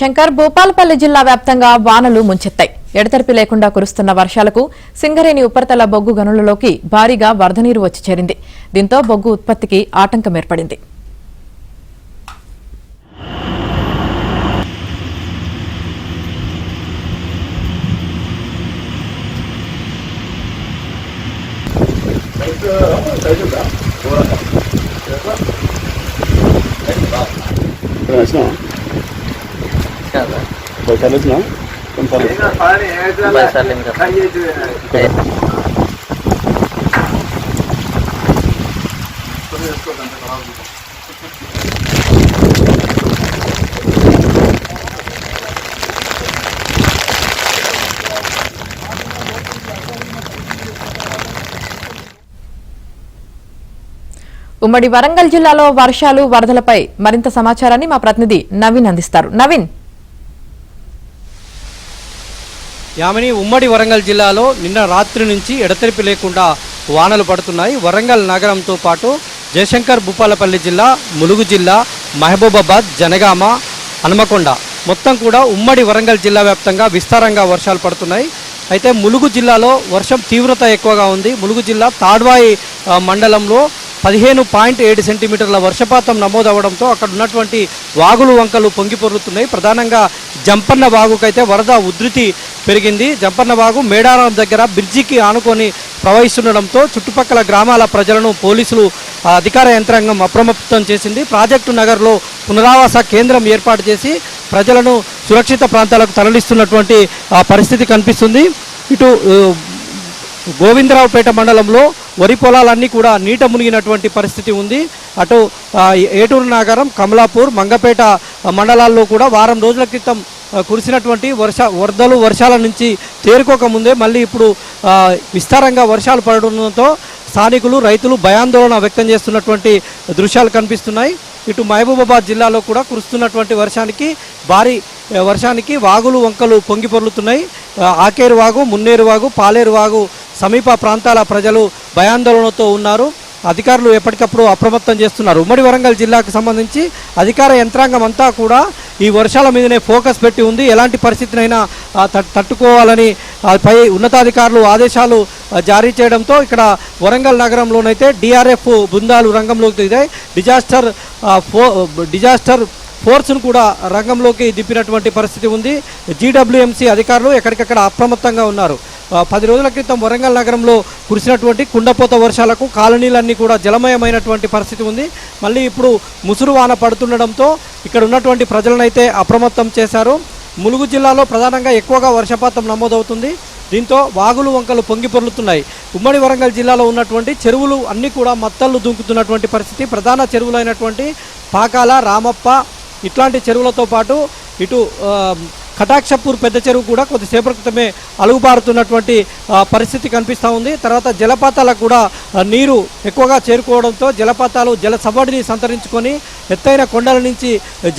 శంకర్ భూపాలపల్లి జిల్లా వ్యాప్తంగా వానలు ముంచెత్తాయి. ఎడతెరిపి లేకుండా కురుస్తున్న వర్షాలకు సింగరేణి ఉపరితల బొగ్గు గనులలోకి భారీగా వరద నీరు వచ్చి చేరింది. దీంతో బొగ్గు ఉత్పత్తికి ఆటంకం ఏర్పడింది. ఉమ్మడి వరంగల్ జిల్లాలో వర్షాలు వరదలపై మరింత సమాచారాన్ని మా ప్రతినిధి నవీన్ అందిస్తారు. నవీన్. యామిని, ఉమ్మడి వరంగల్ జిల్లాలో నిన్న రాత్రి నుంచి ఎడతెరిపి లేకుండా వానలు పడుతున్నాయి. వరంగల్ నగరంతో పాటు జయశంకర్ భూపాలపల్లి జిల్లా, ములుగు జిల్లా, మహబూబాబాద్, జనగామ, హనుమకొండ మొత్తం కూడా ఉమ్మడి వరంగల్ జిల్లా వ్యాప్తంగా విస్తారంగా వర్షాలు పడుతున్నాయి. అయితే ములుగు జిల్లాలో వర్షం తీవ్రత ఎక్కువగా ఉంది. ములుగు జిల్లా తాడ్వాయి మండలంలో 15.7 సెంటీమీటర్ల వర్షపాతం నమోదవడంతో అక్కడ ఉన్నటువంటి వాగులు వంకలు పొంగిపొర్లుతున్నాయి. ప్రధానంగా జంపన్న వాగుకైతే వరద ఉధృతి పెరిగింది. జంపన్న వాగు మేడారం దగ్గర బ్రిడ్జికి ఆనుకొని ప్రవహిస్తుండడంతో చుట్టుపక్కల గ్రామాల ప్రజలను పోలీసులు అధికార యంత్రాంగం అప్రమత్తం చేసింది. ప్రాజెక్టు నగర్లో పునరావాస కేంద్రం ఏర్పాటు చేసి ప్రజలను సురక్షిత ప్రాంతాలకు తరలిస్తున్నటువంటి పరిస్థితి కనిపిస్తుంది. ఇటు గోవిందరావుపేట మండలంలో వరి పొలాలన్నీ కూడా నీట మునిగినటువంటి పరిస్థితి ఉంది. అటు ఏటూరు నగరం, కమలాపూర్, మంగపేట మండలాల్లో కూడా వారం రోజుల క్రితం కురిసినటువంటి వర్షాల నుంచి తేరుకోకముందే మళ్ళీ ఇప్పుడు విస్తారంగా వర్షాలు పడడంతో స్థానికులు, రైతులు భయాందోళన వ్యక్తం చేస్తున్నటువంటి దృశ్యాలు కనిపిస్తున్నాయి. ఇటు మహబూబాబాద్ జిల్లాలో కూడా కురుస్తున్నటువంటి భారీ వర్షానికి వాగులు వంకలు పొంగిపొర్లుతున్నాయి. ఆకేరు వాగు, మున్నేరు వాగు, పాలేరు వాగు సమీప ప్రాంతాల ప్రజలు భయాందోళనతో ఉన్నారు. అధికారులు ఎప్పటికప్పుడు అప్రమత్తం చేస్తున్నారు. ఉమ్మడి వరంగల్ జిల్లాకు సంబంధించి అధికార యంత్రాంగం అంతా కూడా ఈ వర్షాల మీదనే ఫోకస్ పెట్టి ఉంది. ఎలాంటి పరిస్థితినైనా తట్టుకోవాలని పై ఉన్నతాధికారులు ఆదేశాలు జారీ చేయడంతో ఇక్కడ వరంగల్ నగరంలోనైతే డిఆర్ఎఫ్ బృందాలు రంగంలోకి దిగాయి. డిజాస్టర్ ఫోర్స్ను కూడా రంగంలోకి దింపినటువంటి పరిస్థితి ఉంది. జీడబ్ల్యూఎంసీ అధికారులు ఎక్కడికక్కడ అప్రమత్తంగా ఉన్నారు. 10 రోజుల క్రితం వరంగల్ నగరంలో కురిసినటువంటి కుండపోత వర్షాలకు కాలనీలన్నీ కూడా జలమయమైనటువంటి పరిస్థితి ఉంది. మళ్ళీ ఇప్పుడు ముసురు వాన పడుతుండడంతో ఇక్కడ ఉన్నటువంటి ప్రజలనైతే అప్రమత్తం చేశారు. ములుగు జిల్లాలో ప్రధానంగా ఎక్కువగా వర్షపాతం నమోదవుతుంది. దీంతో వాగులు వంకలు పొంగిపొర్లుతున్నాయి. ఉమ్మడి వరంగల్ జిల్లాలో ఉన్నటువంటి చెరువులు అన్నీ కూడా మత్తళ్ళు దుంకుతున్నటువంటి పరిస్థితి. ప్రధాన చెరువులైనటువంటి పాకాల, రామప్ప ఇట్లాంటి చెరువులతో పాటు ఇటు కటాక్షపూర్ పెద్ద చెరువు కూడా కొద్దిసేపటి క్రితమే అలుగుబారుతున్నటువంటి పరిస్థితి కనిపిస్తూ ఉంది. తర్వాత జలపాతాలకు కూడా నీరు ఎక్కువగా చేరుకోవడంతో జలపాతాలు జల సవ్వడిని సంతరించుకొని ఎత్తైన కొండల నుంచి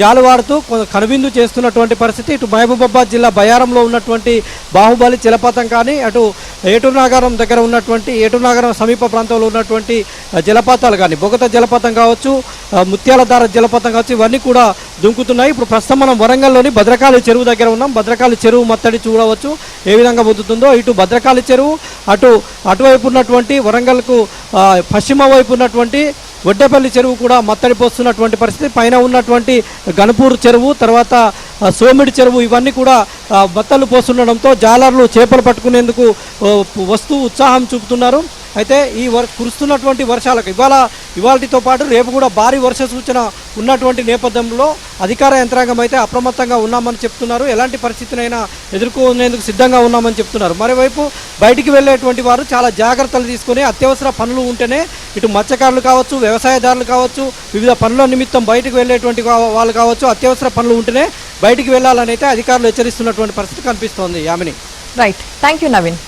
జాలువారుతూ కనువిందు చేస్తున్నటువంటి పరిస్థితి. ఇటు మహబూబాబాద్ జిల్లా బయారంలో ఉన్నటువంటి బాహుబలి జలపాతం కానీ, అటు ఏటూరు నగరం దగ్గర ఉన్నటువంటి ఏటూరు నగరం సమీప ప్రాంతంలో ఉన్నటువంటి జలపాతాలు కానీ, బొగత జలపాతం కావచ్చు, ముత్యాలధార జలపాతం కావచ్చు, ఇవన్నీ కూడా దుంకుతున్నాయి. ఇప్పుడు ప్రస్తుతం మనం వరంగల్లోని భద్రకాళి చెరువు దగ్గర ఉన్నాం. భద్రకాళి చెరువు మత్తడి చూడవచ్చు ఏ విధంగా పొందుతుందో. ఇటు భద్రకాళి చెరువు, అటువైపు ఉన్నటువంటి వరంగల్కు పశ్చిమ వైపు ఉన్నటువంటి వడ్డేపల్లి చెరువు కూడా మత్తడి పోస్తున్నటువంటి పరిస్థితి. పైన ఉన్నటువంటి గణపూర్ చెరువు, తర్వాత సోమిడి చెరువు ఇవన్నీ కూడా బత్తలు పోస్తుండడంతో జాలర్లు చేపలు పట్టుకునేందుకు వస్తూ ఉత్సాహం చూపుతున్నారు. అయితే ఈ కురుస్తున్నటువంటి వర్షాలకు ఇవాళతో పాటు రేపు కూడా భారీ వర్ష సూచన ఉన్నటువంటి నేపథ్యంలో అధికార యంత్రాంగం అయితే అప్రమత్తంగా ఉన్నామని చెప్తున్నారు. ఎలాంటి పరిస్థితినైనా ఎదుర్కొనేందుకు సిద్ధంగా ఉన్నామని చెప్తున్నారు. మరోవైపు బయటికి వెళ్ళేటువంటి వారు చాలా జాగ్రత్తలు తీసుకొని అత్యవసర పనులు ఉంటేనే, ఇటు మత్స్యకారులు కావచ్చు, వ్యవసాయదారులు కావచ్చు, వివిధ పనుల నిమిత్తం బయటకు వెళ్ళేటువంటి వాళ్ళు కావచ్చు, అత్యవసర పనులు ఉంటేనే బయటికి వెళ్ళాలని అయితే అధికారులు హెచ్చరిస్తున్నటువంటి పరిస్థితి కనిపిస్తోంది. Yamini. Right, thank you Naveen.